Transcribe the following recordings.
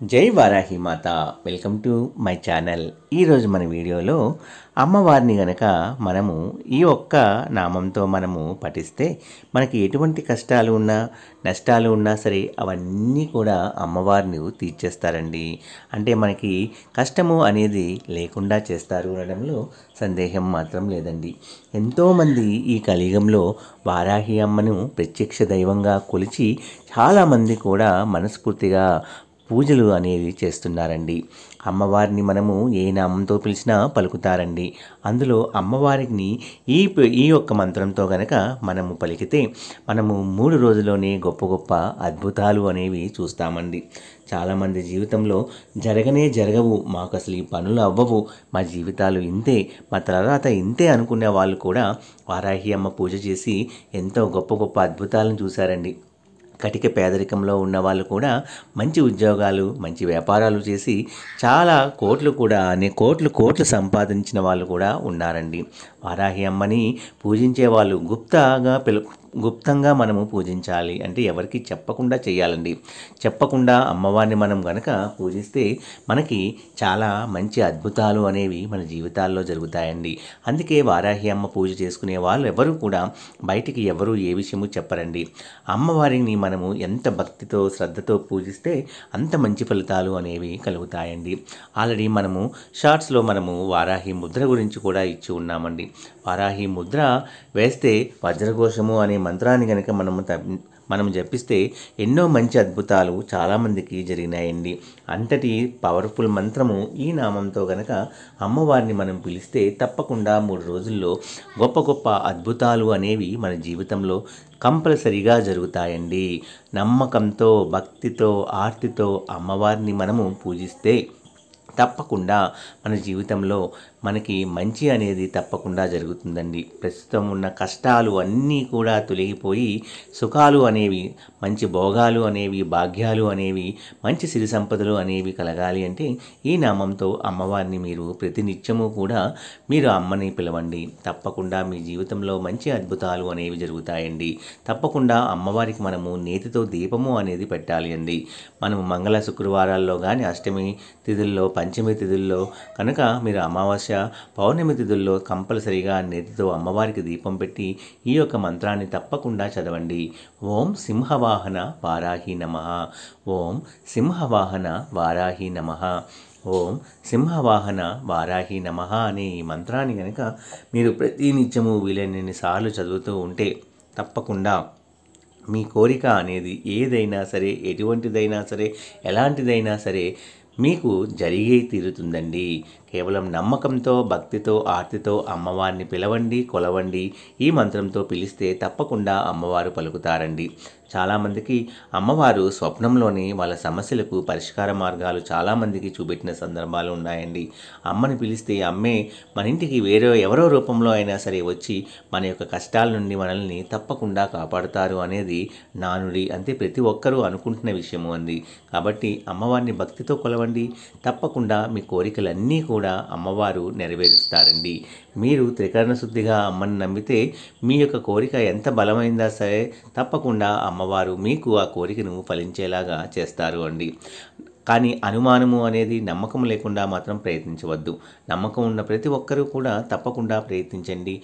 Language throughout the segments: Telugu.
జై వారాహి మాత. Welcome to my channel. ఈరోజు మన వీడియోలో అమ్మవారిని గనక మనము ఈ ఒక్క నామంతో మనము పఠిస్తే మనకి ఎటువంటి కష్టాలు ఉన్నా నష్టాలు ఉన్నా సరే అవన్నీ కూడా అమ్మవారిని తీర్చేస్తారండి. అంటే మనకి కష్టము అనేది లేకుండా చేస్తారు అనడంలో సందేహం మాత్రం లేదండి. ఎంతోమంది ఈ కలియుగంలో వారాహి అమ్మను ప్రత్యక్ష దైవంగా కొలిచి చాలామంది కూడా మనస్ఫూర్తిగా పూజలు అనేవి చేస్తున్నారండి. అమ్మవారిని మనము ఏ నామంతో పిలిచినా పలుకుతారండి. అందులో అమ్మవారిని ఈ ఒక్క మంత్రంతో గనక మనము పలికితే మనము 3 రోజుల్లోనే గొప్ప గొప్ప అద్భుతాలు అనేవి చూస్తామండి. చాలామంది జీవితంలో జరగవు, మాకు అసలు ఈ పనులు అవ్వవు, మా జీవితాలు ఇంతే, మా తర్వాత ఇంతే అనుకునే వాళ్ళు కూడా వారాహి అమ్మ పూజ చేసి ఎంతో గొప్ప గొప్ప అద్భుతాలను చూశారండి. కటిక పేదరికంలో ఉన్న వాళ్ళు కూడా మంచి ఉద్యోగాలు, మంచి వ్యాపారాలు చేసి చాలా కోట్లు సంపాదించిన వాళ్ళు కూడా ఉన్నారండి. వారాహి అమ్మని పూజించే వాళ్ళు గుప్తంగా మనము పూజించాలి. అంటే ఎవరికి చెప్పకుండా చేయాలండి. చెప్పకుండా అమ్మవారిని మనం గనక పూజిస్తే మనకి చాలా మంచి అద్భుతాలు అనేవి మన జీవితాల్లో జరుగుతాయండి. అందుకే వారాహి అమ్మ పూజ చేసుకునే వాళ్ళు ఎవరు కూడా బయటికి ఎవరు ఏ విషయము చెప్పరండి. అమ్మవారిని మనము ఎంత భక్తితో శ్రద్ధతో పూజిస్తే అంత మంచి ఫలితాలు అనేవి కలుగుతాయండి. ఆల్రెడీ మనము షార్ట్స్లో మనము వారాహి ముద్ర గురించి కూడా ఇచ్చి ఉన్నామండి. వారాహి ముద్ర వేస్తే వజ్రఘోషము అనే మంత్రాన్ని కనుక మనం జపిస్తే ఎన్నో మంచి అద్భుతాలు చాలామందికి జరిగినాయండి. అంతటి పవర్ఫుల్ మంత్రము ఈ నామంతో గనక అమ్మవారిని మనం పిలిస్తే తప్పకుండా 3 రోజుల్లో గొప్ప గొప్ప అద్భుతాలు అనేవి మన జీవితంలో కంపల్సరీగా జరుగుతాయండి. నమ్మకంతో, భక్తితో, ఆర్తితో అమ్మవారిని మనము పూజిస్తే తప్పకుండా మన జీవితంలో మనకి మంచి అనేది తప్పకుండా జరుగుతుందండి. ప్రస్తుతం ఉన్న కష్టాలు అన్నీ కూడా తొలగిపోయి సుఖాలు అనేవి, మంచి భోగాలు అనేవి, భాగ్యాలు అనేవి, మంచి సిరి సంపదలు అనేవి కలగాలి అంటే ఈ నామంతో అమ్మవారిని మీరు ప్రతినిత్యము కూడా మీరు అమ్మని పిలవండి. తప్పకుండా మీ జీవితంలో మంచి అద్భుతాలు అనేవి జరుగుతాయండి. తప్పకుండా అమ్మవారికి మనము నేతితో దీపము అనేది పెట్టాలి అండి. మనము మంగళ శుక్రవారాల్లో కానీ, అష్టమి తిథుల్లో, పంచమి తిథుల్లో కనుక మీరు అమావాస్య, పౌర్ణమి తిథుల్లో కంపల్సరీగా నేతితో అమ్మవారికి దీపం పెట్టి ఈ యొక్క మంత్రాన్ని తప్పకుండా చదవండి. ఓం సింహవాహన వారాహి నమః, ఓం సింహవాహన వారాహి నమః, ఓం సింహవాహన వారాహి నమః అనే ఈ మంత్రాన్ని కనుక మీరు ప్రతినిత్యము వీలైనన్ని సార్లు చదువుతూ ఉంటే తప్పకుండా మీ కోరిక అనేది ఏదైనా సరే, ఎటువంటిదైనా సరే, ఎలాంటిదైనా సరే మీకు జరిగే తీరుతుందండి. కేవలం నమ్మకంతో, భక్తితో, ఆర్తితో అమ్మవారిని పిలవండి, కొలవండి. ఈ మంత్రంతో పిలిస్తే తప్పకుండా అమ్మవారు పలుకుతారండి. చాలామందికి అమ్మవారు స్వప్నంలోనే వాళ్ళ సమస్యలకు పరిష్కార మార్గాలు చాలామందికి చూపెట్టిన సందర్భాలు ఉన్నాయండి. అమ్మని పిలిస్తే అమ్మే మన ఇంటికి ఎవరో రూపంలో అయినా సరే వచ్చి మన యొక్క కష్టాల నుండి మనల్ని తప్పకుండా కాపాడుతారు అనేది నానుడి. అంతే, ప్రతి ఒక్కరూ అనుకుంటున్న విషయము అంది. కాబట్టి అమ్మవారిని భక్తితో కొలవండి. తప్పకుండా మీ కోరికలన్నీ కూడా అమ్మవారు నెరవేరుస్తారండి. మీరు త్రికరణ శుద్ధిగా అమ్మని నమ్మితే మీ యొక్క కోరిక ఎంత బలమైందా సరే తప్పకుండా అమ్మవారు మీకు ఆ కోరికను ఫలించేలాగా చేస్తారు అండి. కానీ అనుమానము అనేది నమ్మకం లేకుండా మాత్రం ప్రయత్నించవద్దు. నమ్మకం ఉన్న ప్రతి ఒక్కరూ కూడా తప్పకుండా ప్రయత్నించండి.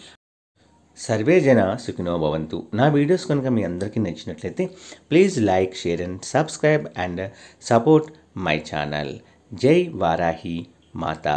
సర్వే జన సుఖినో భవంతు. నా వీడియోస్ కనుక మీ అందరికీ నచ్చినట్లయితే please like, share and subscribe and support my channel. జై వారాహి మాతా.